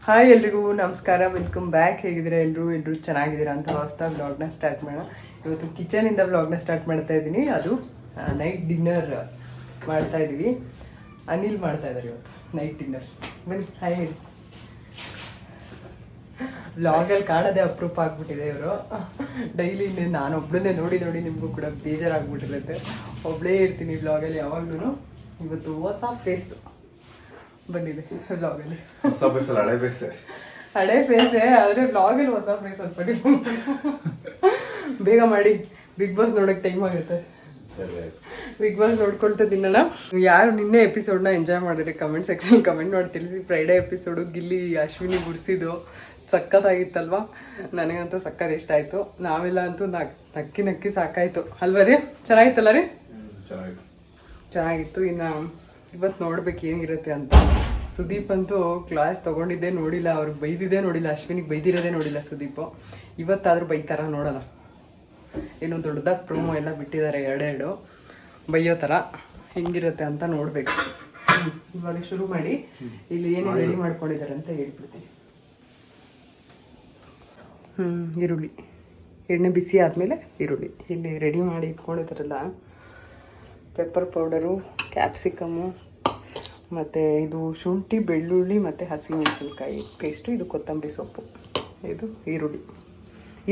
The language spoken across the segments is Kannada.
ಹಾಯ್ ಎಲ್ರಿಗೂ ನಮಸ್ಕಾರ, ವೆಲ್ಕಮ್ ಬ್ಯಾಕ್. ಹೇಗಿದ್ದೀರಾ ಎಲ್ಲರೂ ಚೆನ್ನಾಗಿದ್ದೀರಾ ಅಂತ ಹೊಸದಾಗಿ ವ್ಲಾಗ್ನ ಸ್ಟಾರ್ಟ್ ಮಾಡೋಣ. ಇವತ್ತು ಕಿಚನಿಂದ ವ್ಲಾಗ್ನ ಸ್ಟಾರ್ಟ್ ಮಾಡ್ತಾ ಇದ್ದೀನಿ. ಅದು ನೈಟ್ ಡಿನ್ನರ್ ಮಾಡ್ತಾ ಇದ್ದೀವಿ. ಅನಿಲ್ ಮಾಡ್ತಾ ಇದ್ದಾರೆ ಇವತ್ತು ನೈಟ್ ಡಿನ್ನರ್. ಬನ್ನಿ ಹಾಯ್ ಹೇಳಿ. ವ್ಲಾಗಲ್ಲಿ ಕಾಣೋದೇ ಅಪರೂಪ ಆಗ್ಬಿಟ್ಟಿದೆ ಇವರು. ಡೈಲಿ ನಾನು ಒಬ್ಬಳನ್ನೇ ನೋಡಿ ನಿಮಗೂ ಕೂಡ ಬೇಜಾರಾಗ್ಬಿಟ್ಟಿರುತ್ತೆ. ಒಬ್ಬಳೇ ಇರ್ತೀನಿ ವ್ಲಾಗಲ್ಲಿ ಯಾವಾಗ್ಲೂ. ಇವತ್ತು ಹೊಸ ಫೇಸ್ ಬಂದಿದೆ ವ್ಲಾಗಲ್ಲಿ. ಹಳೆ ಫೇಸೇ ಆದರೆ ವ್ಲಾಗಲ್ಲಿ ಹೊಸ ಫೇಸ್ ಅಂತ ಬೇಗ ಮಾಡಿ. ಬಿಗ್ ಬಾಸ್ ನೋಡೋಕೆ ಟೈಮ್ ಆಗುತ್ತೆ. ಬಿಗ್ ಬಾಸ್ ನೋಡ್ಕೊಳ್ತಾ ತಿನ್ನೋಣ. ಯಾರು ನಿನ್ನೆ ಎಪಿಸೋಡ್ನ ಎಂಜಾಯ್ ಮಾಡಿದ್ರೆ ಕಮೆಂಟ್ ಸೆಕ್ಷನ್ ಕಮೆಂಟ್ ಮಾಡಿ ತಿಳಿಸಿ. ಫ್ರೈಡೇ ಎಪಿಸೋಡು ಗಿಲ್ಲಿ ಅಶ್ವಿನಿ ಗುಡಿಸಿದ್ದು ಸಖತ್ತಾಗಿತ್ತಲ್ವಾ? ನನಗಂತೂ ಸಖತ್ ಇಷ್ಟ ಆಯಿತು. ನಾವೆಲ್ಲ ಅಂತೂ ನಕ್ಕಿ ಸಾಕಾಯಿತು ಅಲ್ವ ರೀ? ಚೆನ್ನಾಗಿತ್ತಲ್ಲ ರೀ? ಚೆನ್ನಾಗಿತ್ತು. ಇನ್ನು ಇವತ್ತು ನೋಡ್ಬೇಕು ಏನಿರುತ್ತೆ ಅಂತ. ಸುದೀಪ್ ಅಂತೂ ಕ್ಲಾಸ್ ತೊಗೊಂಡಿದ್ದೇ ನೋಡಿಲ್ಲ, ಅವ್ರಿಗೆ ಬೈದಿದ್ದೇ ನೋಡಿಲ್ಲ, ಅಶ್ವಿನಿಗೆ ಬೈದಿರೋದೇ ನೋಡಿಲ್ಲ ಸುದೀಪು. ಇವತ್ತಾದರೂ ಬೈತಾರ ನೋಡೋಣ. ಏನೋ ದೊಡ್ಡದಾಗಿ ಪ್ರೋಮೋ ಎಲ್ಲ ಬಿಟ್ಟಿದ್ದಾರೆ, ಎರಡೆರಡು ಬೈಯೋ ಥರ. ಹೆಂಗಿರುತ್ತೆ ಅಂತ ನೋಡಬೇಕು. ಇವಾಗ ಶುರು ಮಾಡಿ. ಇಲ್ಲಿ ಏನೇನು ರೆಡಿ ಮಾಡ್ಕೊಂಡಿದ್ದಾರೆ ಅಂತ ಹೇಳ್ಬಿಡ್ತೀನಿ. ಈರುಳ್ಳಿ, ಎಣ್ಣೆ ಬಿಸಿ ಆದಮೇಲೆ ಈರುಳ್ಳಿ ಇಲ್ಲಿ ರೆಡಿ ಮಾಡಿ ಇಟ್ಕೊಂಡಿದ್ದಾರಲ್ಲ. ಪೆಪ್ಪರ್ ಪೌಡರು, ಕ್ಯಾಪ್ಸಿಕಮ್ಮು, ಮತ್ತು ಇದು ಶುಂಠಿ, ಬೆಳ್ಳುಳ್ಳಿ ಮತ್ತು ಹಸಿಮೆಣಸಿನ್ಕಾಯಿ ಪೇಸ್ಟು, ಇದು ಕೊತ್ತಂಬರಿ ಸೊಪ್ಪು, ಇದು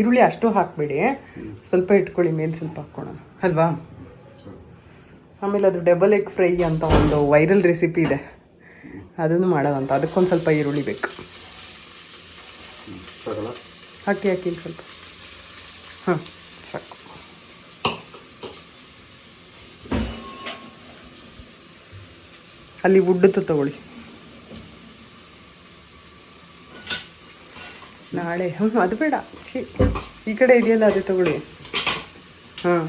ಈರುಳ್ಳಿ ಅಷ್ಟು ಹಾಕಬೇಡಿ, ಸ್ವಲ್ಪ ಇಟ್ಕೊಳ್ಳಿ, ಮೇಲೆ ಸ್ವಲ್ಪ ಹಾಕ್ಕೊಳ್ಳೋಣ ಅಲ್ವಾ? ಆಮೇಲೆ ಅದು ಡಬಲ್ ಎಗ್ ಫ್ರೈ ಅಂತ ಒಂದು ವೈರಲ್ ರೆಸಿಪಿ ಇದೆ, ಅದನ್ನು ಮಾಡೋದಂತ. ಅದಕ್ಕೊಂದು ಸ್ವಲ್ಪ ಈರುಳ್ಳಿ ಬೇಕು. ಹಾಕಿ ಸ್ವಲ್ಪ. ಹಾಂ ಸಾಕು. ಅಲ್ಲಿ ಉಡ್ಡದ್ದು ತಗೊಳ್ಳಿ ನಾಳೆ. ಅದು ಬೇಡ, ಈ ಕಡೆ ಇದೆಯಲ್ಲ ಅದೇ ತಗೊಳ್ಳಿ. ಹಾಂ,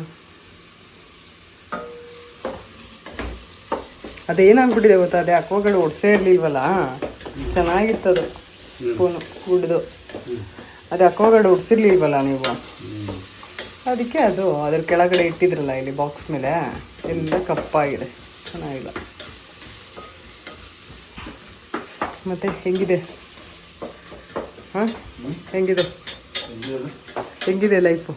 ಅದೇನಾಗ್ಬಿಟ್ಟಿದೆ ಗೊತ್ತಾ? ಅದೇ ಅಕ್ವಾಗಡೆ ಒಡ್ಸೇ ಇರಲಿಲ್ವಲ್ಲ, ಚೆನ್ನಾಗಿತ್ತದು ಸ್ಪೂನು ಉಡ್ದು. ಅದೇ ಅಕ್ವಾಗಡೆ ಒಡ್ಸಿರ್ಲಿಲ್ವಲ್ಲ ನೀವು, ಅದಕ್ಕೆ ಅದು ಅದ್ರ ಕೆಳಗಡೆ ಇಟ್ಟಿದ್ರಲ್ಲ ಇಲ್ಲಿ ಬಾಕ್ಸ್ ಮೇಲೆ, ಎಲ್ಲ ಕಪ್ಪಾಗಿದೆ, ಚೆನ್ನಾಗಿಲ್ಲ. ಮತ್ತೆ ಹೆಂಗಿದೆ? ಹಾಂ, ಹೆಂಗಿದೆ ಲೈಫು?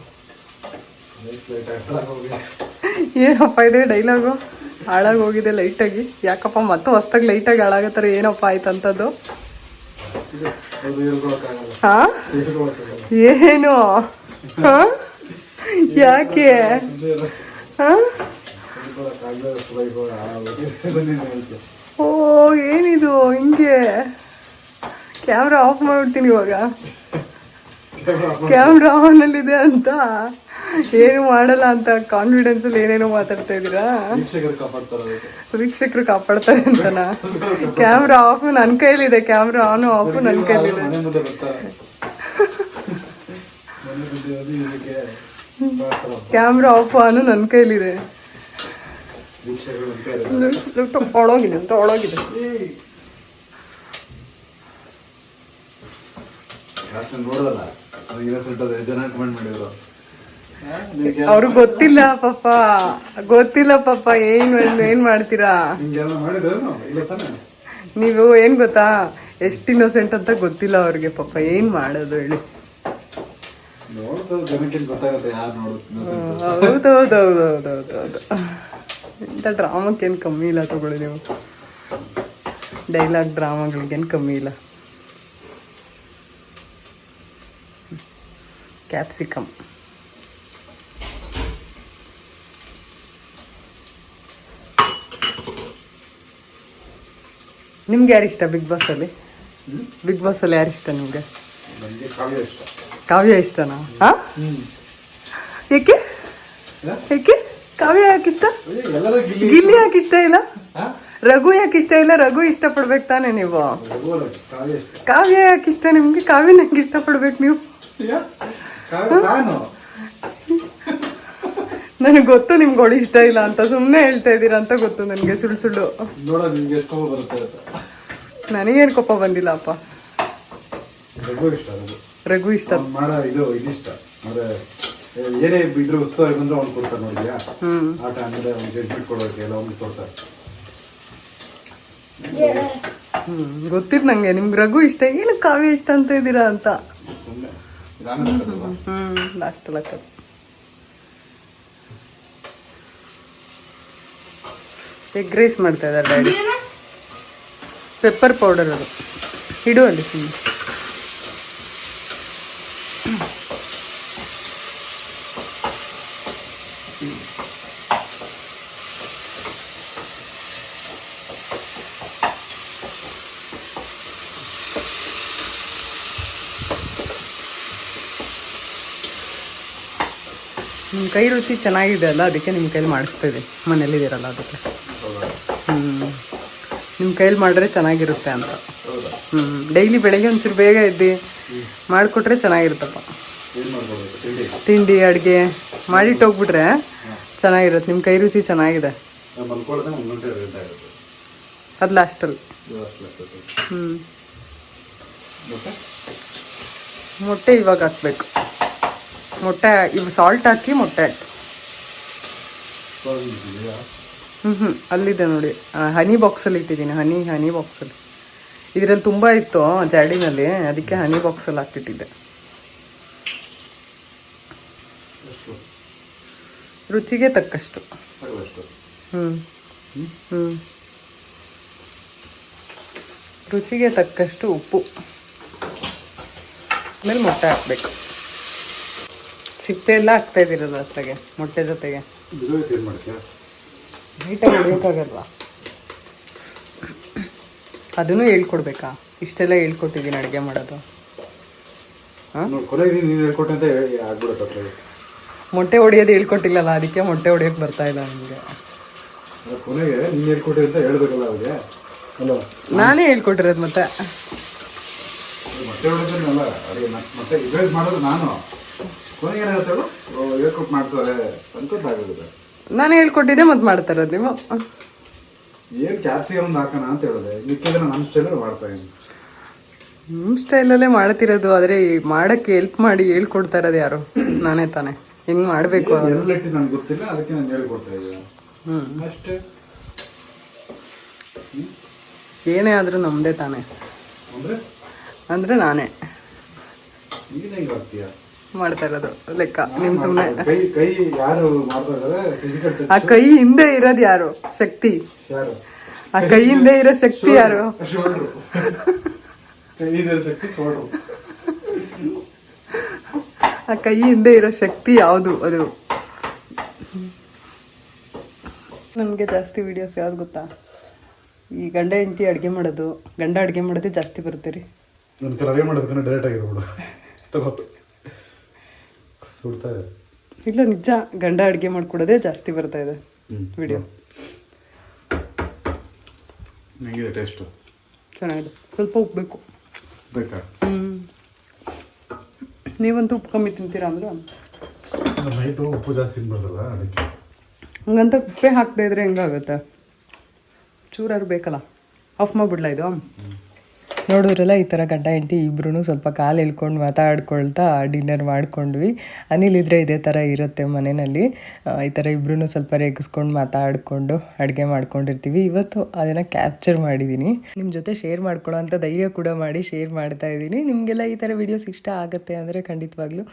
ಏನಪ್ಪ ಇದೆ ಡೈಲಾಗು? ಹಾಳಾಗಿ ಹೋಗಿದೆ ಲೈಟಾಗಿ. ಯಾಕಪ್ಪ ಮತ್ತೆ ಹೊಸ್ದಾಗಿ ಲೈಟಾಗಿ ಹಾಳಾಗತ್ತಾರೆ? ಏನಪ್ಪ ಆಯ್ತಂಥದ್ದು? ಹಾಂ, ಏನು? ಹಾಂ, ಯಾಕೆ? ಹಾಂ, ಓ ಏನಿದು ಹಿಂಗೆ? ಕ್ಯಾಮ್ರಾ ಆಫ್ ಮಾಡಿಬಿಡ್ತೀನಿ ಇವಾಗ. ಕ್ಯಾಮ್ರಾ ಆನಲ್ಲಿದೆ ಅಂತ ಏನು ಮಾಡಲ್ಲ ಅಂತ ಕಾನ್ಫಿಡೆನ್ಸಲ್ಲಿ ಏನೇನೋ ಮಾತಾಡ್ತಾ ಇದ್ದೀರಾ? ವೀಕ್ಷಕರು ಕಾಪಾಡ್ತಾರೆ ಅಂತನಾ? ಕ್ಯಾಮ್ರಾ ಆಫ್ ನನ್ನ ಕೈಲಿದೆ, ಕ್ಯಾಮ್ರಾ ಆನು ಆಫು ನನ್ನ ಕೈಲಿದೆ. ಕ್ಯಾಮ್ರಾ ಆಫ್ ಆನು ನನ್ನ ಕೈಲಿದೆ. ಒಳಗಿದೆ ಅಂತ ಒಳಗಿದೆ. ಅವ್ರಿಗೆ ಗೊತ್ತಿಲ್ಲ ಪಾಪ ಏನ್ ಮಾಡ್ತೀರಾ ನೀವು? ಏನ್ ಗೊತ್ತಾ, ಎಷ್ಟು ಇನ್ನೋಸೆಂಟ್ ಅಂತ ಗೊತ್ತಿಲ್ಲ ಅವ್ರಿಗೆ ಪಾಪ. ಏನ್ ಮಾಡೋದು ಹೇಳಿ? ಹೌದೌದೌದೌದೌದೌದು. ಇಂಥ ಡ್ರಾಮಕ್ಕೇನು ಕಮ್ಮಿ ಇಲ್ಲ ತಗೊಳ್ಳಿ ನೀವು. ಡೈಲಾಗ್ ಡ್ರಾಮಾಗಳಿಗೇನು ಕಮ್ಮಿ ಇಲ್ಲ. ಕ್ಯಾಪ್ಸಿಕಮ್, ನಿಮ್ಗೆ ಯಾರಿಷ್ಟ ಬಿಗ್ ಬಾಸಲ್ಲಿ? ಬಿಗ್ ಬಾಸಲ್ಲಿ ಯಾರಿಷ್ಟ ನಿಮ್ಗೆ? ಕಾವ್ಯ ಇಷ್ಟನಾ? ಹಾಂ, ಏಕೆ ಕಾವ್ಯ ಯಾಕೆ ಇಷ್ಟ? ಗಿಲ್ಲಿ ಯಾಕೆ ಇಷ್ಟ ಇಲ್ಲ? ರಘು ಯಾಕೆ ಇಷ್ಟ ಇಲ್ಲ? ರಘು ಇಷ್ಟಪಡ್ಬೇಕು ತಾನೆ ನೀವು? ಕಾವ್ಯ ಯಾಕೆ ಇಷ್ಟ ನಿಮ್ಗೆ? ಕಾವ್ಯನ ಯಾಕೆ ಇಷ್ಟಪಡ್ಬೇಕು ನೀವು? ನನಗೆ ಗೊತ್ತು ನಿಮ್ಗಳು ಇಷ್ಟ ಇಲ್ಲ ಅಂತ, ಸುಮ್ಮನೆ ಹೇಳ್ತಾ ಇದ್ದೀರಾ ಅಂತ ಗೊತ್ತು ನನಗೆ. ಸುಳ್ಳು. ನನಗೇನು ಕೋಪ ಬಂದಿಲ್ಲ ಅಪ್ಪ. ರಘು ಇಷ್ಟ. ಏನೇ ಇದ್ರೆ ಉತ್ಸವ ಬಂದ್ರೆ ಅವ್ನು ಕೊಡ್ತಾರೆ ನೋಡಿದ್ಯಾ? ಆಟ ಅಂದ್ರೆ ಜಡ್ಜ್ಮೆಂಟ್ ಕೊಡೋಕೆ ಎಲ್ಲ ಅವ್ನು ಕೊಡ್ತಾರೆ. ಗೊತ್ತಿತ್ತು ನಂಗೆ ನಿಮ್ಗೆ ರಘು ಇಷ್ಟ, ಏನು ಕಾವ್ಯ ಇಷ್ಟ ಅಂತ ಇದ್ದೀರಾ ಅಂತ. ಸುಮ್ಮನೆ ನಿಧಾನ ಲಾಸ್ಟ್ ಎಲ್ಲ ಕದು ಎಗ್ ರೈಸ್ ಮಾಡ್ತಾ ಇದ್ದಾರೆ ಡ್ಯಾಡಿ. ಪೆಪ್ಪರ್ ಪೌಡರ್ ಅದು ಇಡು ಅಲ್ಲಿ ಸುಮ್ಮನೆ. ನಿಮ್ಮ ಕೈ ರುಚಿ ಚೆನ್ನಾಗಿದೆ ಅಲ್ಲ, ಅದಕ್ಕೆ ನಿಮ್ಮ ಕೈಲಿ ಮಾಡಿಸ್ತಾ ಇದ್ದೀನಿ. ಮನೇಲಿದ್ದೀರಲ್ಲ ಅದಕ್ಕೆ. ನಿಮ್ಮ ಕೈಲಿ ಮಾಡಿದ್ರೆ ಚೆನ್ನಾಗಿರುತ್ತೆ ಅಂತ. ಡೈಲಿ ಬೆಳಗ್ಗೆ ಒಂಚೂರು ಬೇಗ ಎದ್ದು ಮಾಡಿಕೊಟ್ರೆ ಚೆನ್ನಾಗಿರುತ್ತಪ್ಪ. ತಿಂಡಿ ಅಡುಗೆ ಮಾಡಿಟ್ಟು ಹೋಗ್ಬಿಟ್ರೆ ಚೆನ್ನಾಗಿರುತ್ತೆ. ನಿಮ್ಮ ಕೈ ರುಚಿ ಚೆನ್ನಾಗಿದೆ. ಅದು ಲಾಸ್ಟಲ್ಲಿ. ಮೊಟ್ಟೆ ಇವಾಗ ಹಾಕ್ಬೇಕು. ಮೊಟ್ಟೆ ಇವು ಸಾಲ್ಟ್ ಹಾಕಿ ಮೊಟ್ಟೆ ಹಾಕಿ. ಅಲ್ಲಿದೆ ನೋಡಿ, ಹನಿ ಬಾಕ್ಸಲ್ಲಿ ಇಟ್ಟಿದ್ದೀನಿ. ಹನಿ ಬಾಕ್ಸಲ್ಲಿ ಇದರಲ್ಲಿ ತುಂಬ ಇತ್ತು ಜಾಡಿನಲ್ಲಿ, ಅದಕ್ಕೆ ಹನಿ ಬಾಕ್ಸಲ್ಲಿ ಹಾಕಿಟ್ಟಿದ್ದೆ. ರುಚಿಗೆ ತಕ್ಕಷ್ಟು. ರುಚಿಗೆ ತಕ್ಕಷ್ಟು ಉಪ್ಪು. ಆಮೇಲೆ ಮೊಟ್ಟೆ ಹಾಕ್ಬೇಕು. ಸಿಪ್ಪೆ ಎಲ್ಲ ಹಾಕ್ತಾ ಇದ್ದೀರಲ್ಲ ಅಷ್ಟಾಗೆ ಮೊಟ್ಟೆ ಜೊತೆಗೆ. ನೀಟಾಗಿ ಹೊಡಿಯೋಕ್ಕಾಗಲ್ವಾ? ಅದನ್ನು ಹೇಳ್ಕೊಡ್ಬೇಕಾ? ಇಷ್ಟೆಲ್ಲ ಹೇಳ್ಕೊಟ್ಟಿದ್ದೀನಿ ಅಡುಗೆ ಮಾಡೋದು. ಮೊಟ್ಟೆ ಹೊಡಿಯೋದು ಹೇಳ್ಕೊಟ್ಟಿಲ್ಲಲ್ಲ, ಅದಕ್ಕೆ ಮೊಟ್ಟೆ ಹೊಡಿಯೋಕೆ ಬರ್ತಾ ಇಲ್ಲ ನಿಮಗೆ. ನಾನೇ ಹೇಳ್ಕೊಟ್ಟಿರೋದು ಮತ್ತೆ. ನಾನು ಹೇಳ್ಕೊಟ್ಟಿದ್ದೆ ಮತ್ತೆ ಮಾಡ್ತಾ ಇರೋದು ನೀವು. ಏನು ಕ್ಯಾಪ್ಸಿಕಮ್ ಹಾಕೋಣ ಅಂತ ಹೇಳಿದೆ, ಮಿಕ್ಕಿದ್ರೆ ನಮ್ಮ ಸ್ಟೈಲಲ್ಲಿ ಮಾಡ್ತಾ ಇದ್ದೀನಿ. ನಿಮ್ಮ ಸ್ಟೈಲಲ್ಲೇ ಮಾಡ್ತಿರೋದು, ಆದರೆ ಮಾಡೋಕ್ಕೆ ಹೆಲ್ಪ್ ಮಾಡಿ ಹೇಳ್ಕೊಡ್ತಾ ಇರೋದು ಯಾರು? ನಾನೇ ತಾನೇ. ಹೆಂಗೆ ಮಾಡಬೇಕು ಎಲ್ಲೆಟ್ಟಿ ನನಗೆ ಗೊತ್ತಿಲ್ಲ, ಅದಕ್ಕೆ ನಾನು ಹೇಳ್ಕೊಡ್ತಾ ಇದ್ದೀನಿ ಅಷ್ಟೇ. ಏನೇ ಆದರೂ ನಮ್ಮದೇ ತಾನೇ ಅಂದರೆ ನಾನೇ ಮಾಡ್ತಾ ಇರೋದು ಲೆಕ್ಕ. ನಿಮ್ಮ ಸುಮ್ಮನೆ ಕೈ ಯಾರು ಮಾಡ್ತಾ ಇದ್ದಾರೆ? ಫಿಸಿಕಲ್ ಆ ಕೈ ಹಿಂದೆ ಇರೋದು ಯಾರು? ಶಕ್ತಿ. ಆ ಕೈ ಹಿಂದೆ ಇರೋ ಶಕ್ತಿ ಯಾರು? ಆ ಕೈ ಹಿಂದೆ ಇರೋ ಶಕ್ತಿ ಯಾವುದು? ಅದು ನನಗೆ ಜಾಸ್ತಿ ವಿಡಿಯೋಸ್ ಯಾವ್ದು ಗೊತ್ತಾ? ಈ ಗಂಡ ಹೆಂಡತಿ ಅಡುಗೆ ಮಾಡೋದು. ಗಂಡ ಅಡುಗೆ ಮಾಡೋದೇ ಜಾಸ್ತಿ ಬರುತ್ತೆ ರೀ. ನನ್ನ ಕೈಲಿ ಅಡುಗೆ ಮಾಡೋದಕ್ಕೆ ಡೈರೆಕ್ಟ್ ಆಗಿರ್ಬೋದು ಸುಡ್ತಾ ಇದೆ. ಇಲ್ಲ ನಿಜ, ಗಂಡ ಅಡುಗೆ ಮಾಡ್ಕೊಡೋದೇ ಜಾಸ್ತಿ ಬರ್ತಾ ಇದೆ ವಿಡಿಯೋ. ಹೆಂಗಿದೆ ಟೇಸ್ಟು? ಚೆನ್ನಾಗಿದೆ. ಸ್ವಲ್ಪ ಉಪ್ಪು ಬೇಕು. ಬೇಕಾ? ನೀವಂತೂ ಉಪ್ಪು ಕಮ್ಮಿ ತಿಂತೀರಾ ಅಂದ್ರೆ ನೈಟು ಉಪ್ಪು ಜಾಸ್ತಿ ತಿನ್ಬಾರ್ದಲ್ಲ, ಅದಕ್ಕೆ. ಹಂಗಂತ ಉಪ್ಪೇ ಹಾಕದೇ ಇದ್ರೆ ಹೆಂಗಾಗುತ್ತೆ? ಚೂರಾರು ಬೇಕಲ್ಲ. ಆಫ್ ಮಾಡಿಬಿಡ್ಲಾ ಇದು? ನೋಡಿದ್ರಲ್ಲ, ಈ ಥರ ಗಂಡ ಹೆಂಡತಿ ಇಬ್ಬರೂ ಸ್ವಲ್ಪ ಕಾಲು ಎಳ್ಕೊಂಡು ಮಾತಾಡ್ಕೊಳ್ತಾ ಡಿನ್ನರ್ ಮಾಡ್ಕೊಂಡ್ವಿ. ಅನಿಲ್ ಇದ್ದರೆ ಇದೇ ಥರ ಇರುತ್ತೆ ಮನೆಯಲ್ಲಿ. ಈ ಥರ ಇಬ್ಬರೂ ಸ್ವಲ್ಪ ರೇಗಿಸ್ಕೊಂಡು ಮಾತಾಡಿಕೊಂಡು ಅಡುಗೆ ಮಾಡ್ಕೊಂಡಿರ್ತೀವಿ. ಇವತ್ತು ಅದನ್ನು ಕ್ಯಾಪ್ಚರ್ ಮಾಡಿದ್ದೀನಿ, ನಿಮ್ಮ ಜೊತೆ ಶೇರ್ ಮಾಡ್ಕೊಳ್ಳೋ ಅಂಥ ಧೈರ್ಯ ಕೂಡ ಮಾಡಿ ಶೇರ್ ಮಾಡ್ತಾ ಇದ್ದೀನಿ. ನಿಮಗೆಲ್ಲ ಈ ಥರ ವೀಡಿಯೋಸ್ ಇಷ್ಟ ಆಗುತ್ತೆ ಅಂದರೆ ಖಂಡಿತವಾಗ್ಲೂ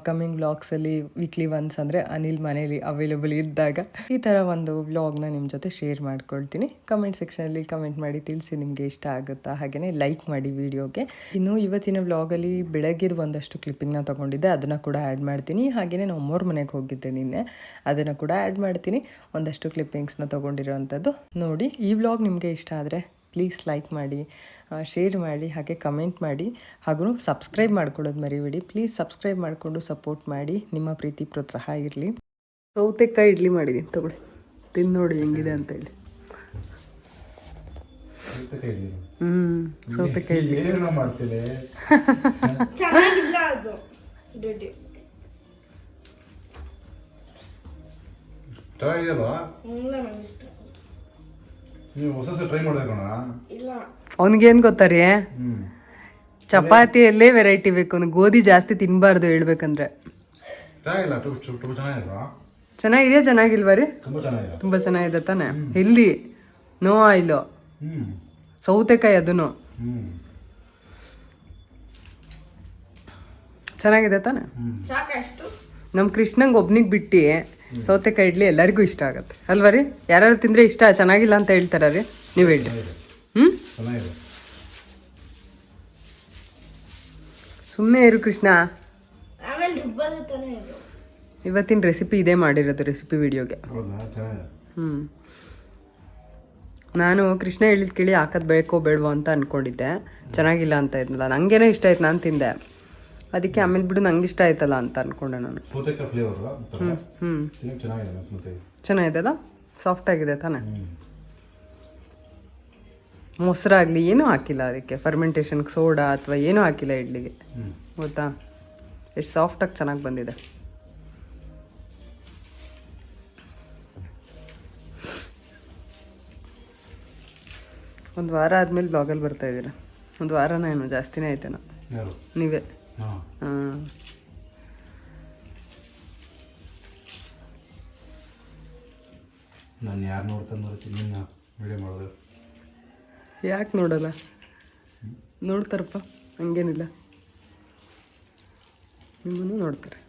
ಕಮ್ಮಿಂಗ್ ವ್ಲಾಗ್ಸಲ್ಲಿ ವೀಕ್ಲಿ ಒನ್ಸ್ ಅಂದರೆ ಅನಿಲ್ ಮನೇಲಿ ಅವೈಲೇಬಲ್ ಇದ್ದಾಗ ಈ ಥರ ಒಂದು ವ್ಲಾಗ್ನ ನಿಮ್ಮ ಜೊತೆ ಶೇರ್ ಮಾಡ್ಕೊಳ್ತೀನಿ. ಕಮೆಂಟ್ ಸೆಕ್ಷನಲ್ಲಿ ಕಮೆಂಟ್ ಮಾಡಿ ತಿಳಿಸಿ ನಿಮಗೆ ಇಷ್ಟ ಆಗುತ್ತಾ. ಹಾಗೆಯೇ ಲೈಕ್ ಮಾಡಿ ವಿಡಿಯೋಗೆ. ಇನ್ನು ಇವತ್ತಿನ ವ್ಲಾಗಲ್ಲಿ ಬೆಳಗ್ಗೆದು ಒಂದಷ್ಟು ಕ್ಲಿಪ್ಪಿಂಗ್ನ ತೊಗೊಂಡಿದ್ದೆ, ಅದನ್ನು ಕೂಡ ಆ್ಯಡ್ ಮಾಡ್ತೀನಿ. ಹಾಗೆಯೇ ನಾವು ಅಮ್ಮೋರ ಮನೆಗೆ ಹೋಗಿದ್ದೆ ನಿನ್ನೆ, ಅದನ್ನು ಕೂಡ ಆ್ಯಡ್ ಮಾಡ್ತೀನಿ. ಒಂದಷ್ಟು ಕ್ಲಿಪ್ಪಿಂಗ್ಸ್ನ ತೊಗೊಂಡಿರೋವಂಥದ್ದು ನೋಡಿ. ಈ ವ್ಲಾಗ್ ನಿಮಗೆ ಇಷ್ಟ ಆದರೆ ಪ್ಲೀಸ್ ಲೈಕ್ ಮಾಡಿ, ಶೇರ್ ಮಾಡಿ, ಹಾಗೆ ಕಮೆಂಟ್ ಮಾಡಿ, ಹಾಗೂ ಸಬ್ಸ್ಕ್ರೈಬ್ ಮಾಡ್ಕೊಳ್ಳೋದು ಮರಿಬೇಡಿ. ಪ್ಲೀಸ್ ಸಬ್ಸ್ಕ್ರೈಬ್ ಮಾಡಿಕೊಂಡು ಸಪೋರ್ಟ್ ಮಾಡಿ. ನಿಮ್ಮ ಪ್ರೀತಿ ಪ್ರೋತ್ಸಾಹ ಇರಲಿ. ಸೌತೆಕಾಯಿ ಇಡ್ಲಿ ಮಾಡಿದ್ದೀನಿ, ತಗೊಳ್ಳಿ ತಿಂದು ನೋಡಿ ಹೆಂಗಿದೆ ಅಂತ ಹೇಳಿ. ಸೌತೆಕಾಯಿ ಇಡ್ಲಿ ಮಾಡ್ತೀನಿ. ಚೆನ್ನಾಗಿಲ್ಲ ಅದು. ಚೆನ್ನಾಗಿದೆಯಲ್ವಾ? ನೀವು ಹೊಸ ಟ್ರೈ ಮಾಡ್ಬೇಕಣ್ಣ. ಅವನಿಗೇನು ಗೊತ್ತಾ ರೀ, ಚಪಾತಿಯಲ್ಲೇ ವೆರೈಟಿ ಬೇಕು. ಅವ್ನಿಗೆ ಗೋಧಿ ಜಾಸ್ತಿ ತಿನ್ನಬಾರ್ದು ಹೇಳ್ಬೇಕಂದ್ರೆ. ಚೆನ್ನಾಗಿದೆಯಾ? ಚೆನ್ನಾಗಿಲ್ವಾ ರೀ? ತುಂಬ ಚೆನ್ನಾಗಿದೆ ತಾನೆ. Healthy, no oil. ಸೌತೆಕಾಯಿ ಅದನ್ನು ಚೆನ್ನಾಗಿದೆ ತಾನೆ. ಸಾಕಷ್ಟು ನಮ್ಮ ಕೃಷ್ಣಂಗೆ ಒಬ್ನಿಗೆ ಬಿಟ್ಟು ಸೌತೆಕಾಯಿ ಇಡ್ಲಿ ಎಲ್ಲರಿಗೂ ಇಷ್ಟ ಆಗತ್ತೆ ಅಲ್ವಾ ರೀ? ಯಾರು ತಿಂದರೆ ಇಷ್ಟ ಚೆನ್ನಾಗಿಲ್ಲ ಅಂತ ಹೇಳ್ತಾರ ರೀ? ನೀವು ಹೇಳಿ. ಸುಮ್ಮನೆ ಇರು ಕೃಷ್ಣ. ಆಮೇಲೆ ರುಬ್ಬದ ತಾನೇ ಇದು. ಇವತ್ತಿನ ರೆಸಿಪಿ ಇದೇ ಮಾಡಿರೋದು, ರೆಸಿಪಿ ವಿಡಿಯೋಗೆ. ನಾನು ಕೃಷ್ಣ ಹೇಳಿದ ಕೇಳಿ ಹಾಕೋದು ಬೇಕೋ ಬೇಡವೋ ಅಂತ ಅಂದ್ಕೊಂಡಿದ್ದೆ. ಚೆನ್ನಾಗಿಲ್ಲ ಅಂತ ಇದ್ನಲ್ಲ, ನನಗೇನೆ ಇಷ್ಟ ಆಯ್ತು, ನಾನು ತಿಂದೆ. ಅದಕ್ಕೆ ಆಮೇಲೆ ಬಿಡು ನಂಗೆ ಇಷ್ಟ ಆಯ್ತಲ್ಲ ಅಂತ ಅಂದ್ಕೊಂಡೆ ನಾನು. ಚೆನ್ನಾಗಿದೆ ಅಲ್ಲ, ಸಾಫ್ಟ್ ಆಗಿದೆ ತಾನೆ. ಮೊಸರಾಗಲಿ ಏನೂ ಹಾಕಿಲ್ಲ ಅದಕ್ಕೆ, ಫರ್ಮೆಂಟೇಷನ್ಗೆ ಸೋಡಾ ಅಥವಾ ಏನೂ ಹಾಕಿಲ್ಲ ಇಡ್ಲಿಗೆ, ಗೊತ್ತಾ? ಎಷ್ಟು ಸಾಫ್ಟಾಗಿ ಚೆನ್ನಾಗಿ ಬಂದಿದೆ. ಒಂದು ವಾರ ಆದಮೇಲೆ ಬ್ಲಾಗಲ್ಲಿ ಬರ್ತಾ ಇದ್ದೀರಾ. ಒಂದು ವಾರನ ಏನು ಜಾಸ್ತಿನೇ ಆಯ್ತೇನೋ. ನೀವೇ ಹಾಂ. ನಾನು ಯಾರು ನೋಡ್ತಾನೆ ವಿಡಿಯೋ ಮಾಡೋದು. ಯಾಕೆ ನೋಡಲ್ಲ? ನೋಡ್ತಾರಪ್ಪ, ಹಂಗೇನಿಲ್ಲ, ನಿಮ್ಮನ್ನು ನೋಡ್ತಾರೆ.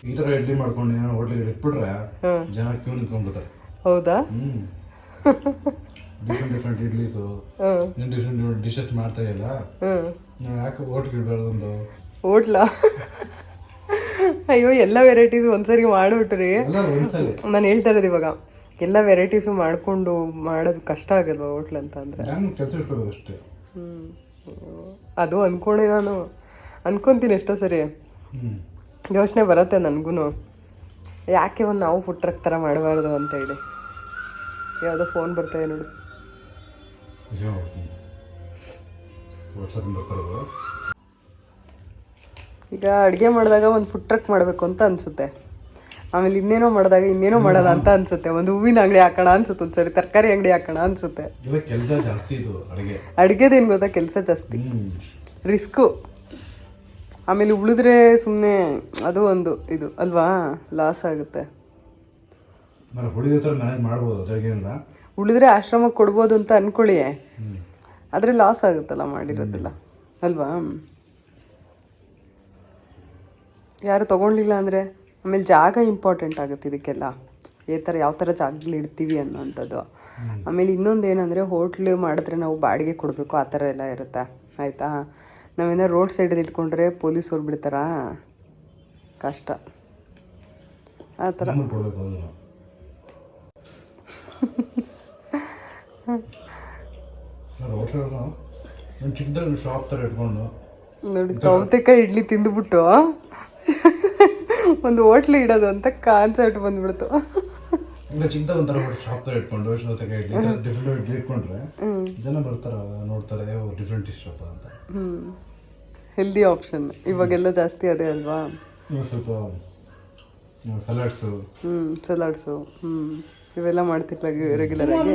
ಈ ಥರ ಇಡ್ಲಿ ಮಾಡ್ಕೊಂಡು ಏನೋ ಹೋಟ್ಲಿಗೆ ಇಟ್ಬಿಟ್ರೆ ಜನ ಕ್ಯೂ ನಿಂತ್ಕೊಂಡ್ಬಿಡ್ತಾರೆ. ಹೌದಾ? ಡಿಫ್ರೆಂಟ್ ಇಡ್ಲೀಸು, ಡಿಫ್ರೆಂಟ್ ಡಿಶಸ್ ಮಾಡ್ತಾ ಇಲ್ಲ, ಯಾಕೆ ಹೋಟ್ಲಿಗೆ ಇಡಬಾರ್ದು ಒಂದು ಹೋಟ್ಲಾ? ಅಯ್ಯೋ, ಎಲ್ಲ ವೆರೈಟೀಸು ಒಂದ್ಸರಿ ಮಾಡಿಬಿಟ್ರಿ. ನಾನು ಹೇಳ್ತಾ ಇರೋದು ಇವಾಗ ಎಲ್ಲ ವೆರೈಟೀಸು ಮಾಡಿಕೊಂಡು ಮಾಡೋದು ಕಷ್ಟ ಆಗಲ್ವಾ ಹೋಟ್ಲ್ ಅಂತ ಅಂದರೆ? ಕೆಲಸ ಇಟ್ಕೋಬೇಕು ಅಷ್ಟೇ. ಅದು ಅಂದ್ಕೊಂಡೆ, ನಾನು ಅನ್ಕೊತೀನಿ ಎಷ್ಟೋ ಸರಿ, ಯೋಚನೆ ಬರುತ್ತೆ ನನಗೂ, ಯಾಕೆ ಒಂದು ನಾವು ಫುಡ್ ಟ್ರಕ್ ಥರ ಮಾಡಬಾರ್ದು ಅಂತೇಳಿ. ಯಾವುದೋ ಫೋನ್ ಬರ್ತಾಯಿದೆ ನೋಡು. ಈಗ ಅಡುಗೆ ಮಾಡಿದಾಗ ಒಂದು ಫುಡ್ ಟ್ರಕ್ ಮಾಡಬೇಕು ಅಂತ ಅನಿಸುತ್ತೆ, ಆಮೇಲೆ ಇನ್ನೇನೋ ಮಾಡಿದಾಗ ಇನ್ನೇನೋ ಮಾಡೋಣ ಅಂತ ಅನಿಸುತ್ತೆ. ಒಂದು ಹೂವಿನ ಅಂಗಡಿ ಹಾಕೋಣ ಅನ್ಸುತ್ತೆ, ಒಂದ್ಸರಿ ತರಕಾರಿ ಅಂಗಡಿ ಹಾಕೋಣ ಅನಿಸುತ್ತೆ. ಅಡುಗೆದೇನು ಗೊತ್ತಾ, ಕೆಲಸ ಜಾಸ್ತಿ, ರಿಸ್ಕು. ಆಮೇಲೆ ಉಳಿದ್ರೆ ಸುಮ್ಮನೆ ಅದು ಒಂದು ಇದು ಅಲ್ವಾ, ಲಾಸ್ ಆಗುತ್ತೆ. ಉಳಿದ್ರೆ ಆಶ್ರಮಕ್ಕೆ ಕೊಡ್ಬೋದು ಅಂತ ಅನ್ಕೊಳ್ಳಿ, ಆದರೆ ಲಾಸ್ ಆಗುತ್ತಲ್ಲ ಮಾಡಿರೋದಿಲ್ಲ ಅಲ್ವಾ? ಯಾರು ತೊಗೊಳ್ಲಿಲ್ಲ ಅಂದರೆ ಆಮೇಲೆ ಜಾಗ ಇಂಪಾರ್ಟೆಂಟ್ ಆಗುತ್ತೆ ಇದಕ್ಕೆಲ್ಲ, ಯಾವ ಥರ ಜಾಗಗಳು ಇಡ್ತೀವಿ ಅನ್ನೋವಂಥದ್ದು. ಆಮೇಲೆ ಇನ್ನೊಂದು ಏನಂದರೆ, ಹೋಟ್ಲು ಮಾಡಿದ್ರೆ ನಾವು ಬಾಡಿಗೆ ಕೊಡಬೇಕು, ಆ ಥರ ಎಲ್ಲ ಇರುತ್ತೆ ಆಯಿತಾ. ನಾವೇನೋ ರೋಡ್ ಸೈಡಲ್ಲಿ ಇಟ್ಕೊಂಡ್ರೆ ಪೊಲೀಸವ್ರು ಬಿಡ್ತಾರಾ, ಕಷ್ಟ ಆ ಥರ. ನೋಡಿ, ಸೌತೆಕಾಯಿ ಇಡ್ಲಿ ತಿಂದುಬಿಟ್ಟು ಒಂದು ಹೋಟ್ಲು ಇಡೋದು ಅಂತ ಕಾನ್ಸೆಪ್ಟ್ ಬಂದ್ಬಿಡ್ತು. ಚಿಕ್ಕದಾಗ ಒಂಥರ ಶಾಪ್ ತರ ಇಟ್ಕೊಂಡು ಸೌತೆಕಾಯಿ ಇಡ್ಲಿ ಡಿಫ್ರೆಂಟ್ ಇಟ್ಕೊಂಡ್ರೆ ಜನ ಬರ್ತಾರ, ನೋಡ್ತಾರೆ, ಡಿಫ್ರೆಂಟ್ ಶಾಪ್ ಅಂತ. ಹೆಲ್ದಿ ಆಪ್ಷನ್ ಇವಾಗೆಲ್ಲ ಜಾಸ್ತಿ ಅದೇ ಅಲ್ವಾ. ಸ್ವಲ್ಪ ಸಲಾಡ್ಸು, ಸಲಾಡ್ಸು, ಇವೆಲ್ಲ ಮಾಡ್ತಿರ್ಲ ರೆಗ್ಯುಲರ್ ಆಗಿ,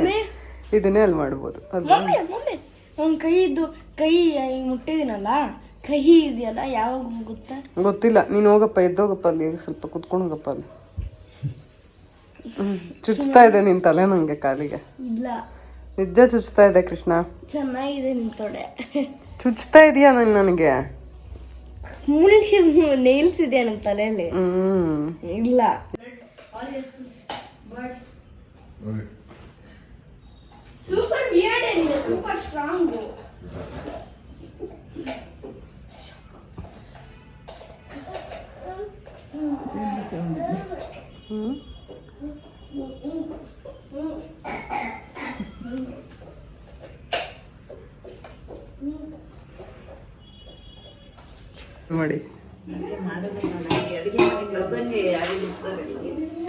ಇದನ್ನೇ ಅಲ್ಲಿ ಮಾಡ್ಬೋದು ಅಲ್ವಾ. ಅವ್ನ ಕೈ ಮುಟ್ಟಿದಿನಲ್ಲ, ಕಹಿ ಇದೆಯಲ್ಲ, ಯಾವಾಗ ಹೋಗುತ್ತೆ ಗೊತ್ತಿಲ್ಲ. ನೀನು ಹೋಗಪ್ಪ, ಎದ್ದೋಗಪ್ಪ, ಅಲ್ಲಿ ಸ್ವಲ್ಪ ಕುತ್ಕೊಂಡು ಹೋಗಪ್ಪ ಅಲ್ಲಿ. ಚುಚ್ತಾ ಇದೆ ನಿನ್ ತಲೆ ನಂಗೆ ಕಾಲಿಗೆ. ಇಲ್ಲ, ನಿಜ ಚುಚ್ತಾ ಇದೆ ಕೃಷ್ಣ. ಚೆನ್ನಾಗಿದೆ ನಿನ್ ತೊಡೆ. ಚುಚ್ತಾ ಇದೀಯಾ ನನಗೆ? ನೇಲ್ಸ್ ಇದೆಯಾ ನನ್ನ ತಲೆಯಲ್ಲಿ? ಇಲ್ಲ, ಸೂಪರ್ ವಿಯರ್ಡ್ ಏನಿದೆ, ಸೂಪರ್ ಸ್ಟ್ರಾಂಗ್. ಮಾಡಿ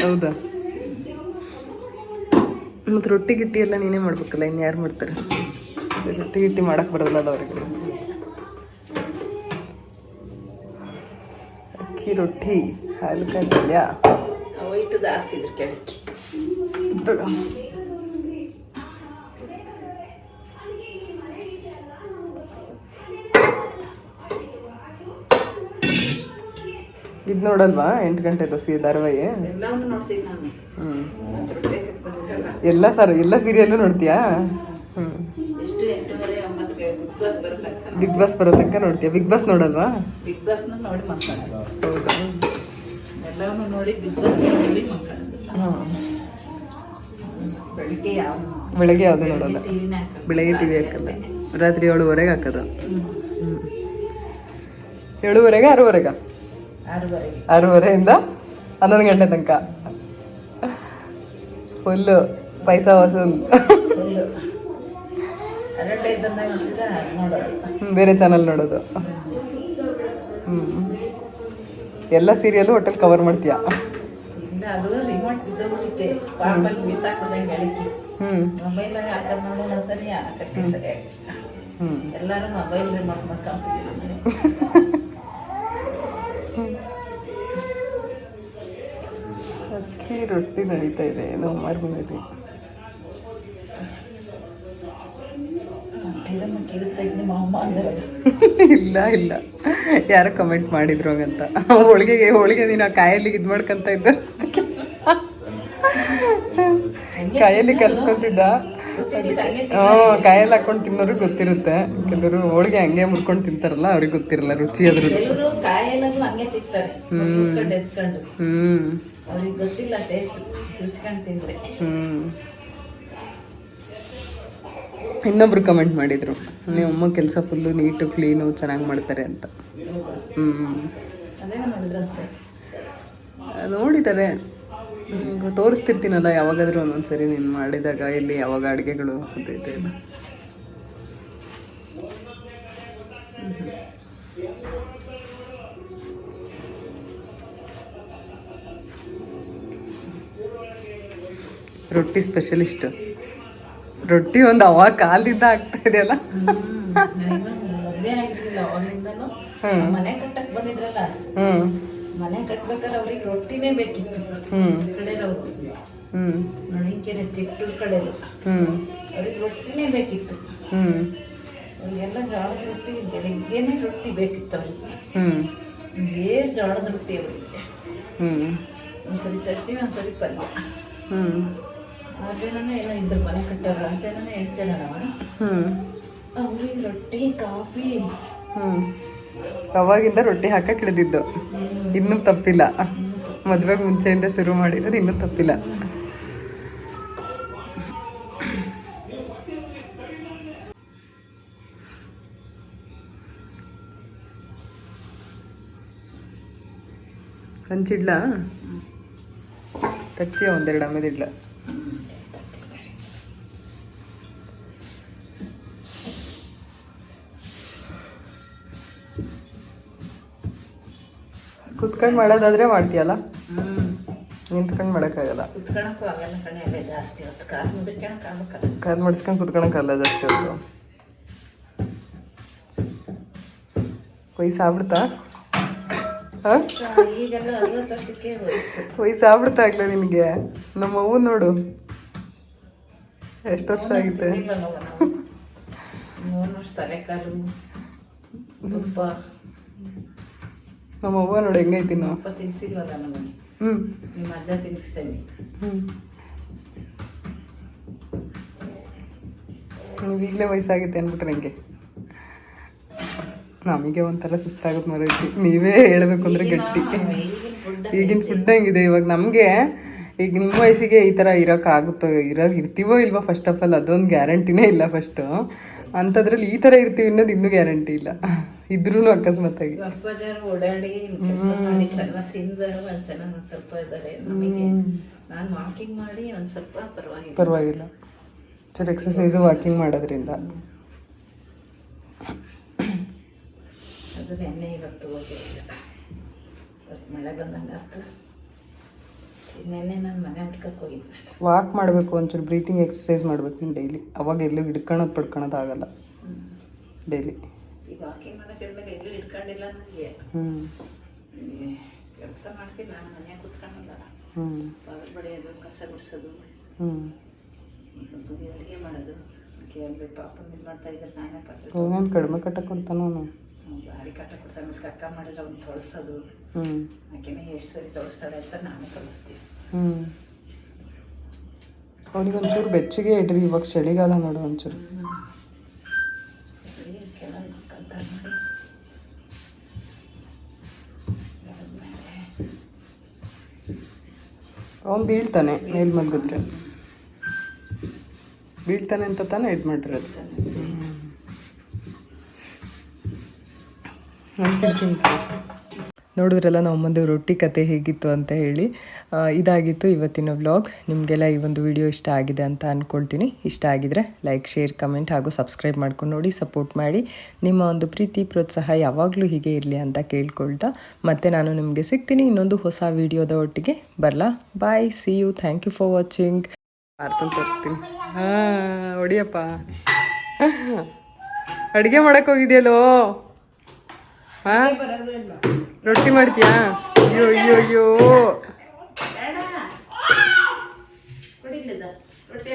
ಹೌದಾ? ಮತ್ತು ರೊಟ್ಟಿ ಗಿಟ್ಟಿ ಎಲ್ಲ ನೀನೇ ಮಾಡ್ಬೇಕಲ್ಲ, ಇನ್ನು ಯಾರು ಮಾಡ್ತಾರೆ? ರೊಟ್ಟಿ ಗಿಟ್ಟಿ ಮಾಡಕ್ಕೆ ಬರೋಲ್ಲ ಅವ್ರಿಗೆ. ಅಕ್ಕಿ ರೊಟ್ಟಿ, ಹಾಲುಕಾಯಿ ಪಲ್ಯ, ಇದು ನೋಡಲ್ವಾ 8 ಗಂಟೆದು ಧಾರಾವಾಹಿ? ಎಲ್ಲವನ್ನು ನೋಡ್ತೀನಿ ನಾನು. ಎಲ್ಲ ಸೀರಿಯಲ್ಲು ನೋಡ್ತೀಯಾ? ಎಷ್ಟು 8:30 9ಕ್ಕೆ ಬಿಗ್ ಬಾಸ್ ಬರೋ ತನಕ ನೋಡ್ತೀಯಾ? ಬಿಗ್ ಬಾಸ್ ನೋಡಲ್ವಾ? ಬಿಗ್ ಬಾಸ್ನ ನೋಡಿ ಮಕ್ಕಳು. ಹೌದಾ? ಎಲ್ಲವನ್ನು ನೋಡಿ ಬಿಗ್ ಬಾಸ್ ನೋಡಿ ಮಕ್ಕಳು. ಬೆಳಗ್ಗೆ ಯಾವುದು ನೋಡಲ್ಲ, ಬೆಳಗ್ಗೆ ಟಿವಿ ಹಾಕಲ್ಲ, ರಾತ್ರಿ 7:30 ಹಾಕೋದು. 7:30 6:30 6:30ಇಂದ 11 ಗಂಟೆ ತನಕ ಫುಲ್ಲು ಪೈಸಾ ವಸೂಲ್. ಬೇರೆ ಚಾನಲ್ ನೋಡೋದು. ಎಲ್ಲ ಸೀರಿಯಲ್ಲು ಹೋಟೆಲ್ ಕವರ್ ಮಾಡ್ತೀಯಾ? ಅದು ರಿಮೋಟ್ ಬಿದ್ದೋಗ್ಬಿಟ್ಟಿತ್ತೆ ಪಾಪಲ್ಲಿ ಬೀಸಾಕ್ಬಿಡ್ದಂಗೆ ಹೇಳಿಕೆ. ಮೊಬೈಲಾಗ ಹಾಕೋದು ನೋಡೋಣ ಸರಿ ಹಾಕಕ್ಕೆ ಸರಿಯಾಗಿ. ಎಲ್ಲರೂ ಮೊಬೈಲ್ ರಿಮೋಟ್ ಮಾಡ್ಕೊಂಡ್ಬಿಟ್ಟಿದ್ದೀವಿ. ಅಕ್ಕಿ ರೊಟ್ಟಿ ನಡೀತಾ ಇದೆ ನಮ್ಮ ಮನೆಯಲ್ಲಿ. ಇಲ್ಲ ಯಾರೋ ಕಮೆಂಟ್ ಮಾಡಿದ್ರು ಹಂಗಂತ. ಹೋಳಿಗೆ ನೀನು ಕಾಯಲ್ಲಿ ಇದು ಮಾಡ್ಕೊಂತ ಇದ್ದ, ಕಾಯಲ್ಲಿ ಕಲ್ಸ್ಕೊಂತಿದ್ದ. ಕಾಯಲ್ಲಿ ಹಾಕೊಂಡು ತಿನ್ನೋರು ಗೊತ್ತಿರುತ್ತೆ, ಕೆಲವರು ಹೋಳಿಗೆ ಹಂಗೆ ಮುರ್ಕೊಂಡು ತಿಂತಾರಲ್ಲ ಅವ್ರಿಗೆ ಗೊತ್ತಿರಲ್ಲ ರುಚಿ ಅದ್ರದ್ದು. ಅವ್ರಿಗೆ ಗೊತ್ತಿಲ್ಲ ಟೇಸ್ಟ್, ರುಚ್ಕೊಂಡು ತಿಂದ್ರೆ. ಇನ್ನೊಬ್ರು ಕಮೆಂಟ್ ಮಾಡಿದ್ರು, ನಿಮ್ಮ ಅಮ್ಮ ಕೆಲಸ ಫುಲ್ಲು ನೀಟು ಕ್ಲೀನು ಚೆನ್ನಾಗಿ ಮಾಡ್ತಾರೆ ಅಂತ. ನೋಡಿದ್ದಾರೆ, ತೋರಿಸ್ತಿರ್ತೀನಲ್ಲ ಯಾವಾಗಾದ್ರೂ ಒಂದೊಂದ್ಸರಿ ನೀನು ಮಾಡಿದಾಗ ಎಲ್ಲಿ ಯಾವಾಗ ಅಡುಗೆಗಳು ಅದೇ ಇಲ್ಲ. ರೊಟ್ಟಿ ಸ್ಪೆಷಲಿಸ್ಟ್. ರೊಟ್ಟಿ ಒಂದು ಅವಾಗ ಕಾಲದಿಂದ ಆಗ್ತಾ ಇದೆಯಲ್ಲ. ಮದುವೆ ಆಗಿರ್ಲಿಲ್ಲ ಅವಾಗ್ಲಿಂದನೂ. ಮನೆ ಕಟ್ಟಕ್ ಬಂದಿದ್ರಲ್ಲ, ಮನೆ ಕಟ್ಬೇಕಾದ್ರೆ ಅವ್ರಿಗೆ ರೊಟ್ಟಿನೇ ಬೇಕಿತ್ತು. ಕಡೆಯವ್ರು ನಳಿಕೆರೆ ಚಿಟ್ಟೂರ್ ಕಡೆಯವರು ಅವ್ರಿಗೆ ರೊಟ್ಟಿನೇ ಬೇಕಿತ್ತು. ಅವ್ರಿಗೆಲ್ಲ ಜೋಳದ ರೊಟ್ಟಿ, ಬೆಳಿಗ್ಗೆನೆ ರೊಟ್ಟಿ ಬೇಕಿತ್ತು ಅವ್ರಿಗೆ. ಜೋಳದ ರೊಟ್ಟಿ ಅವರಿಗೆ. ಒಂದ್ಸರಿ ಚಟ್ನಿ, ಒಂದ್ಸರಿ ಪಲ್ಯ. 6 ಜನನೇ ಏನೋ ಇದ್ರು ಮನೆ ಕಟ್ಟೋರು. 6 ಜನನೇ 8 ಜನ ಅವ್ರಿಗೆ ರೊಟ್ಟಿ ಕಾಫಿ. ಅವಾಗಿಂದ ರೊಟ್ಟಿ ಹಾಕಕ್ಕೆ ಹಿಡಿದಿದ್ದು ಇನ್ನೂ ತಪ್ಪಿಲ್ಲ. ಮದುವೆಗೆ ಮುಂಚೆಯಿಂದ ಶುರು ಮಾಡಿರೋದು ಇನ್ನೂ ತಪ್ಪಿಲ್ಲ. ಹಂಚಿಡ್ಲಾ ತಕ್ಕಿಯ 1-2 ಆಮೇಲೆ ಇಡ್ಲ. ಕುತ್ಕೊಂಡು ಮಾಡೋದಾದ್ರೆ ಮಾಡ್ತೀಯಲ್ಲ, ನಿಂತ್ಕೊಂಡು ಮಾಡೋಕ್ಕಾಗಲ್ಲ. ಕುತ್ಕೊಳಕ್ಕೂ ಆಗಲ್ಲ ಕಣೆ, ಅಲ್ಲೇ ಜಾಸ್ತಿ ಹೊತ್ತು ಕಾಲು ಮುದ್ರಕ್ಕೊಳಕ್ಕೆ ಆಗ್ಬೇಕಲ್ಲ. ಕಾಲು ಮಡಿಸ್ಕೊಂಡು ಕುತ್ಕೊಳಕ್ಕಾಗಲ್ಲ ಜಾಸ್ತಿ ಹೊತ್ತು. ವಯಸ್ಸಾಗ್ಬಿಡ್ತಾ? ಈಗೆಲ್ಲ 60 ವರ್ಷಕ್ಕೆ ವಯಸ್ಸಾಗ್ಬಿಡ್ತಾ ಆಗ್ಲ ನಿನಗೆ? ನಮ್ಮ ಅವ್ವ ನೋಡು ಎಷ್ಟು ವರ್ಷ ಆಗಿದೆ. 3 ವರ್ಷ ತಲೆಕಾಲು ತುಪ್ಪ. ನಮ್ಮ ಅವ್ವ ನೋಡಿ ಹೆಂಗೈತಿ. ನಾವು ತುಪ್ಪ ತಿನ್ಸಿಲ್ವಲ್ಲ ನಮಗೆ. ನಿಮ್ಮ ಅಜ್ಜ ತಿನ್ನಿಸ್ತೇನೆ. ನೀವು ಈಗಲೇ ವಯಸ್ಸಾಗೈತೆ ಅಂದ್ಬಿಟ್ರೆ ಹೆಂಗೆ? ನಮಗೆ ಒಂಥರ ಸುಸ್ತಾಗುತ್ತೆ ಮರೈತಿ. ನೀವೇ ಹೇಳಬೇಕು ಅಂದರೆ ಗಟ್ಟಿ. ಈಗಿನ ಫುಡ್ ಹೆಂಗಿದೆ ಇವಾಗ ನಮಗೆ? ಈಗ ನಿಮ್ಮ ವಯಸ್ಸಿಗೆ ಈ ಥರ ಇರೋಕ್ಕಾಗುತ್ತೋ? ಇರ್ತೀವೋ ಇಲ್ವೋ? ಫಸ್ಟ್ ಆಫ್ ಆಲ್ ಅದೊಂದು ಗ್ಯಾರಂಟಿನೇ ಇಲ್ಲ ಫಸ್ಟು. ಅಂಥದ್ರಲ್ಲಿ ಈ ಥರ ಇರ್ತೀವಿ ಅನ್ನೋದು ಇನ್ನೂ ಗ್ಯಾರಂಟಿ ಇಲ್ಲ. ಇದ್ರೂ ಅಕಸ್ಮಾತಾಗಿ ಓಡಾಡಿ ಕೆಲಸ ಮಾಡಿ ಚೆನ್ನಾಗಿ ತಿಂದರು ಒಂದು ಚೆನ್ನಾಗಿ ಒಂದು ಸ್ವಲ್ಪ ಇದ್ದಾರೆ. ನಮಗೆ ನಾನು ವಾಕಿಂಗ್ ಮಾಡಿ ಒಂದು ಸ್ವಲ್ಪ ಪರವಾಗಿಲ್ಲ. ಸರ್ ಎಕ್ಸಸೈಸು ವಾಕಿಂಗ್ ಮಾಡೋದ್ರಿಂದ ಅದು ನೆನ್ನೆ ಇವತ್ತು ಹೋಗಿರಲಿಲ್ಲ. ಇವತ್ತು ಮಳೆ ಬಂದಂಗೆ ಆಯ್ತು. ನೆನ್ನೆ ನಾನು ಮನೆ ಹುಡ್ಕಕ್ಕೆ ಹೋಗಿದ್ದೆ. ವಾಕ್ ಮಾಡಬೇಕು, ಒಂಚೂರು ಬ್ರೀತಿಂಗ್ ಎಕ್ಸಸೈಸ್ ಮಾಡ್ಬೇಕು ನೀನು ಡೈಲಿ. ಅವಾಗ ಎಲ್ಲೂ ಹಿಡ್ಕೊಳೋದು ಪಡ್ಕೊಳೋದು ಆಗಲ್ಲ ಡೈಲಿ. ಈಗ ವಾಕಿಂಗ್ ಮಾಡೋಕೆ ಹೇಳಿದಾಗ ಎಲ್ಲೂ ಹಿಡ್ಕೊಂಡಿಲ್ಲ ನನಗೆ. ಕೆಲಸ ಮಾಡ್ತೀನಿ ನಾನು, ಮನೆಯಾಗ ಕೂತ್ಕೊಳ್ಳಲ್ಲ. ಬಾಗಿಲು ಬಡಿಯೋದು, ಕಸ ಗುಡಿಸೋದು, ಅಡುಗೆ ಮಾಡೋದು. ಕೇಳಿ ಪಾಪ ಇದು ಮಾಡ್ತಾ ಇದ್ದಾರೆ. ನಾನೇ ಪಾತ್ರೆ ಕಡಿಮೆ ಕಟ್ಟಕ್ಕೆ ಕೊಡ್ತಾನ ಅವನು. ಭಾರಿ ಕಾಟ ಕೊಡ್ತಾನೆ. ಆಮೇಲೆ ಕಕ್ಕ ಮಾಡಿದ್ರೆ ಅವ್ನು ತೊಳಸೋದು, ಹ್ಞೂ ಆಕೆನೇ ಎಷ್ಟು ಸರಿ ತೊಳಸ್ತಾಳೆ ಅಂತ ನಾನು ತೊಳಸ್ತೀನಿ. ಹ್ಞೂ ಅವನಿಗೆ ಒಂಚೂರು ಬೆಚ್ಚಗೆ ಇಡ್ರಿ, ಇವಾಗ ಚಳಿಗಾಲ ನೋಡು ಒಂಚೂರು. ಕೆಳಗೆ ಮಕ್ಕಂತಾರೆ ನೋಡಿ. ಅವ್ನು ಬೀಳ್ತಾನೆ ಮೇಲ್ ಮಲಗಿದ್ರೆ, ಬೀಳ್ತಾನೆ ಅಂತ ತಾನೇ ಇದು ಮಾಡಿರೋದು. ನೋಡಿದ್ರಲ್ಲ ನಾವು ಅಮ್ಮಂದು ರೊಟ್ಟಿ ಕತೆ ಹೇಗಿತ್ತು ಅಂತ ಹೇಳಿ. ಇದಾಗಿತ್ತು ಇವತ್ತಿನ ವ್ಲಾಗ್. ನಿಮಗೆಲ್ಲ ಈ ಒಂದು ವಿಡಿಯೋ ಇಷ್ಟ ಆಗಿದೆ ಅಂತ ಅಂದ್ಕೊಳ್ತೀನಿ. ಇಷ್ಟ ಆಗಿದರೆ ಲೈಕ್, ಶೇರ್, ಕಮೆಂಟ್ ಹಾಗೂ ಸಬ್ಸ್ಕ್ರೈಬ್ ಮಾಡ್ಕೊಂಡು ನೋಡಿ, ಸಪೋರ್ಟ್ ಮಾಡಿ. ನಿಮ್ಮ ಒಂದು ಪ್ರೀತಿ ಪ್ರೋತ್ಸಾಹ ಯಾವಾಗಲೂ ಹೀಗೆ ಇರಲಿ ಅಂತ ಕೇಳ್ಕೊಳ್ತಾ ಮತ್ತೆ ನಾನು ನಿಮಗೆ ಸಿಗ್ತೀನಿ ಇನ್ನೊಂದು ಹೊಸ ವಿಡಿಯೋದ ಒಟ್ಟಿಗೆ. ಬರಲಾ? Bye, see you, thank you for watching. ಅರ್ಥನ್ ತೋರಿಸ್ತೀನಿ. ಹಾಂ ಹೊಡಿಯಪ್ಪ. ಅಡುಗೆ ಮಾಡಕ್ಕೆ ಹೋಗಿದೆಯಲ್ಲೋ? ಹಾಂ ರೊಟ್ಟಿ ಮಾಡ್ತೀಯಾ? ಅಯ್ಯೋ ಅಯ್ಯೋ ಅಯ್ಯೋ. ರೊಟ್ಟಿ